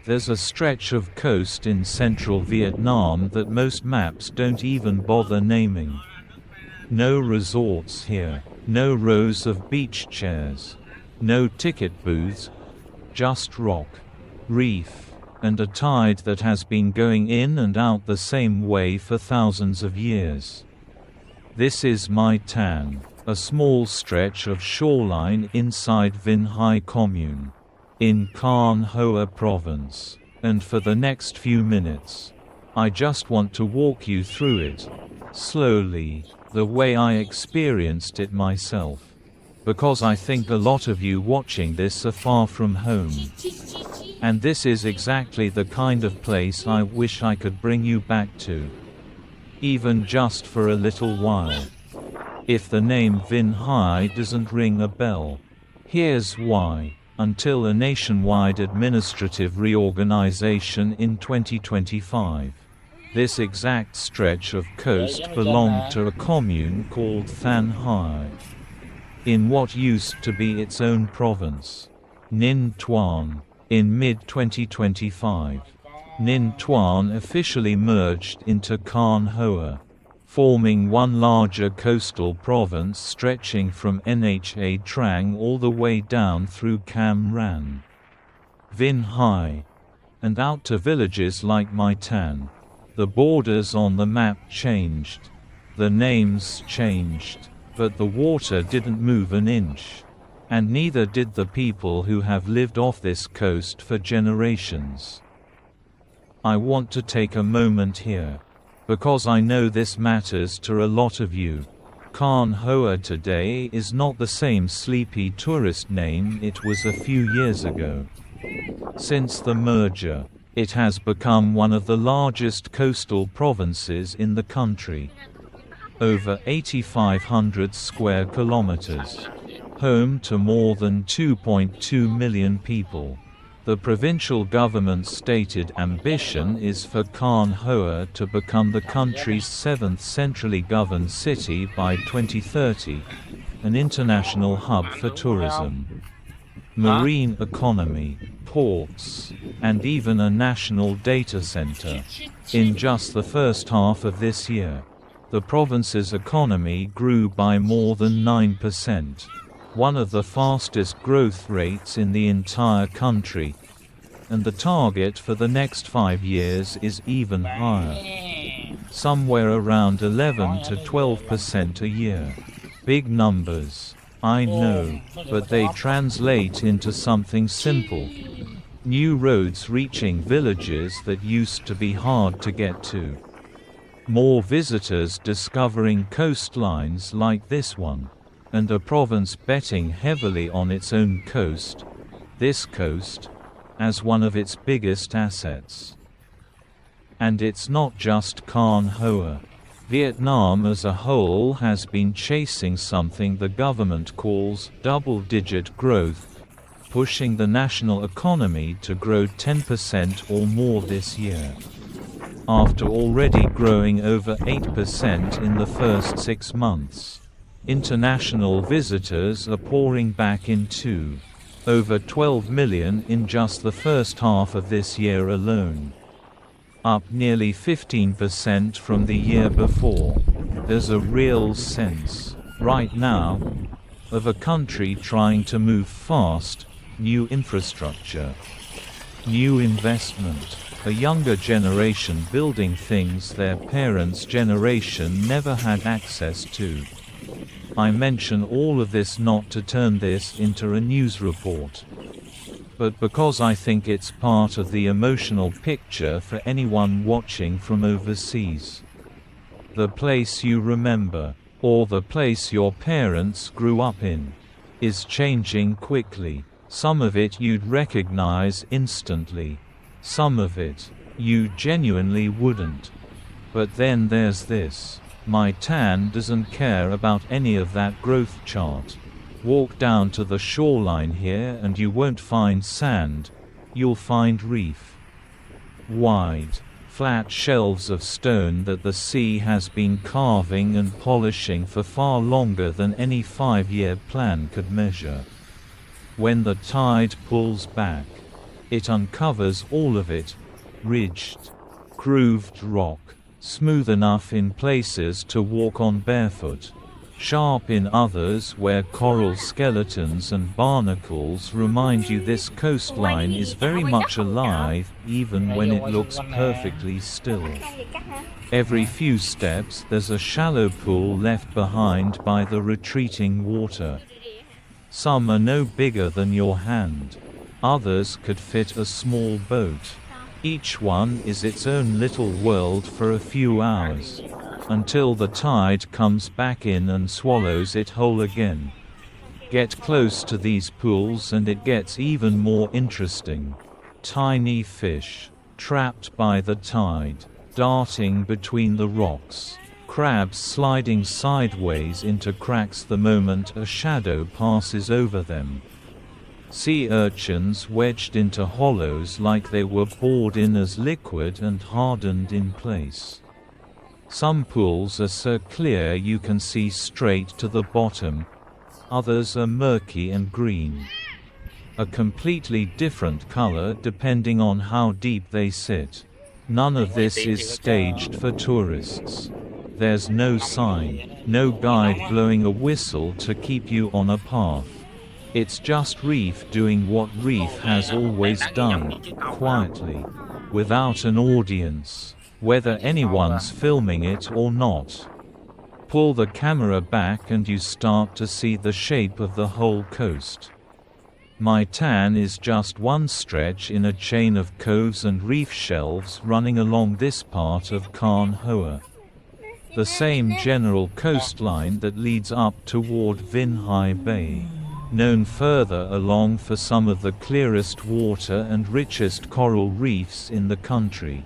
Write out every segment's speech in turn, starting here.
There's a stretch of coast in central Vietnam that most maps don't even bother naming. No resorts here, no rows of beach chairs, no ticket booths, just rock, reef, and a tide that has been going in and out the same way for thousands of years. This is Mai Tan, a small stretch of shoreline inside Vinh Hai commune, in Khanh Hoa province, and for the next few minutes, I just want to walk you through it, slowly, the way I experienced it myself. Because I think a lot of you watching this are far from home. And this is exactly the kind of place I wish I could bring you back to. Even just for a little while. If the name Vinh Hai doesn't ring a bell. Here's why. Until a nationwide administrative reorganization in 2025. This exact stretch of coast belonged to a commune called Thanh Hai, in what used to be its own province, Ninh Thuan. In mid-2025, Ninh Thuan officially merged into Khanh Hoa, forming one larger coastal province stretching from Nha Trang all the way down through Cam Ranh, Vinh Hai, and out to villages like Mai Tan. The borders on the map changed, the names changed, but the water didn't move an inch. And neither did the people who have lived off this coast for generations. I want to take a moment here, because I know this matters to a lot of you. Khanh Hoa today is not the same sleepy tourist name it was a few years ago. Since the merger, it has become one of the largest coastal provinces in the country. Over 8,500 square kilometers. Home to more than 2.2 million people. The provincial government's stated ambition is for Khanh Hoa to become the country's seventh centrally governed city by 2030, an international hub for tourism, marine economy, ports, and even a national data center. In just the first half of this year, the province's economy grew by more than 9%. One of the fastest growth rates in the entire country, and the target for the next 5 years is even higher. Somewhere around 11 to 12% a year. Big numbers, I know, but they translate into something simple. New roads reaching villages that used to be hard to get to. More visitors discovering coastlines like this one. And a province betting heavily on its own coast, this coast, as one of its biggest assets. And it's not just Khanh Hoa. Vietnam as a whole has been chasing something the government calls double-digit growth, pushing the national economy to grow 10% or more this year. After already growing over 8% in the first 6 months. International visitors are pouring back in too. Over 12 million in just the first half of this year alone. Up nearly 15% from the year before. There's a real sense, right now, of a country trying to move fast, new infrastructure, new investment, a younger generation building things their parents' generation never had access to. I mention all of this not to turn this into a news report, but because I think it's part of the emotional picture for anyone watching from overseas. The place you remember, or the place your parents grew up in, is changing quickly. Some of it you'd recognize instantly. Some of it, you genuinely wouldn't. But then there's this. Mai Tan doesn't care about any of that growth chart. Walk down to the shoreline here and you won't find sand, you'll find reef. Wide, flat shelves of stone that the sea has been carving and polishing for far longer than any 5-year plan could measure. When the tide pulls back, It uncovers all of it, ridged, grooved rock, smooth enough in places to walk on barefoot, sharp in others where coral skeletons and barnacles remind you this coastline is very much alive even when it looks perfectly still. Every few steps there's a shallow pool left behind by the retreating water. Some are no bigger than your hand. Others could fit a small boat. Each one is its own little world for a few hours, until the tide comes back in and swallows it whole again. Get close to these pools and it gets even more interesting. Tiny fish, trapped by the tide, darting between the rocks. Crabs sliding sideways into cracks the moment a shadow passes over them. Sea urchins wedged into hollows like they were poured in as liquid and hardened in place. Some pools are so clear you can see straight to the bottom. Others are murky and green. A completely different color depending on how deep they sit. None of this is staged for tourists. There's no sign, no guide blowing a whistle to keep you on a path. It's just reef doing what reef has always done, quietly, without an audience, whether anyone's filming it or not. Pull the camera back and you start to see the shape of the whole coast. My tan is just one stretch in a chain of coves and reef shelves running along this part of Khanh Hoa. The same general coastline that leads up toward Vinh Hai Bay, known further along for some of the clearest water and richest coral reefs in the country.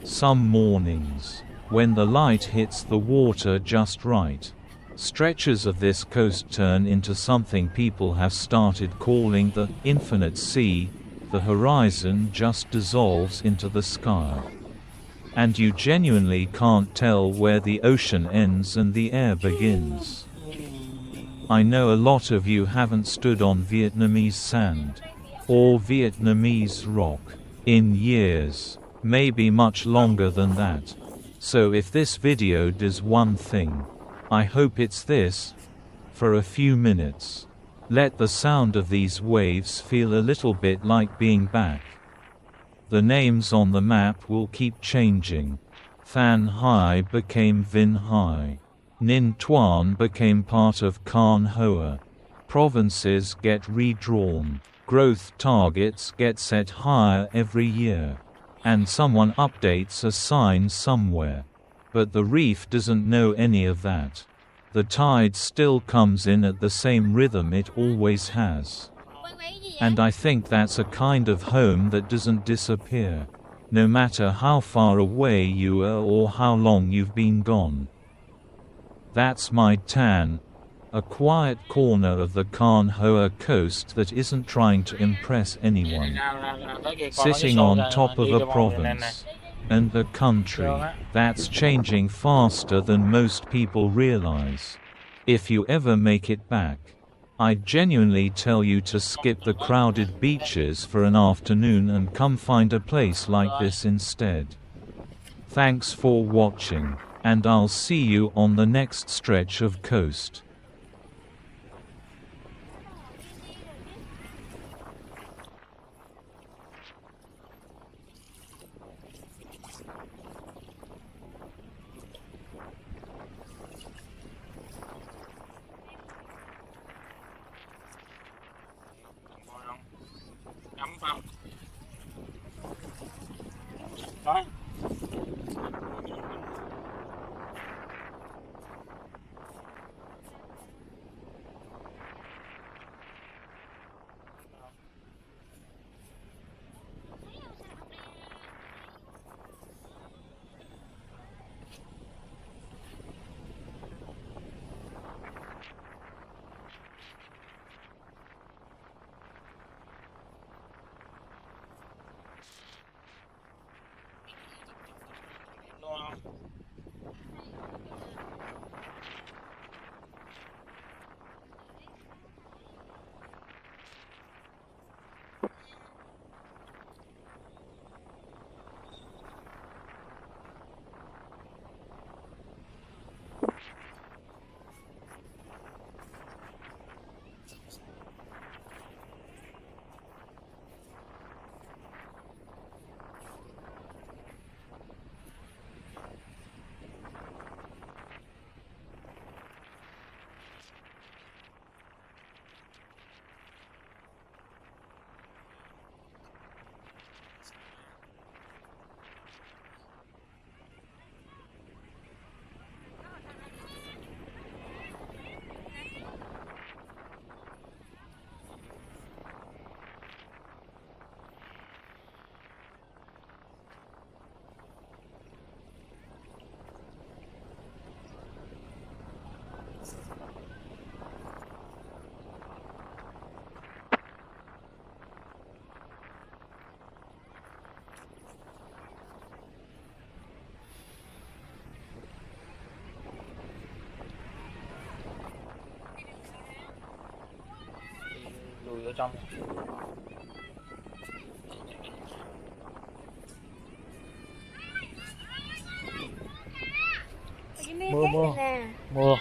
Some mornings, when the light hits the water just right, stretches of this coast turn into something people have started calling the infinite sea. The horizon just dissolves into the sky. And you genuinely can't tell where the ocean ends and the air begins. I know a lot of you haven't stood on Vietnamese sand, or Vietnamese rock, in years, maybe much longer than that. So if this video does one thing, I hope it's this. For a few minutes, let the sound of these waves feel a little bit like being back. The names on the map will keep changing. Thanh Hai became Vinh Hai. Ninh Thuan became part of Khanh Hoa. Provinces get redrawn. Growth targets get set higher every year. And someone updates a sign somewhere. But the reef doesn't know any of that. The tide still comes in at the same rhythm it always has. And I think that's a kind of home that doesn't disappear, no matter how far away you are or how long you've been gone. That's my tan, a quiet corner of the Khanh Hoa coast that isn't trying to impress anyone. Sitting on top of a province and a country that's changing faster than most people realize. If you ever make it back, I genuinely tell you to skip the crowded beaches for an afternoon and come find a place like this instead. Thanks for watching, and I'll see you on the next stretch of coast. Đó. vô trong. Mưa mưa mưa.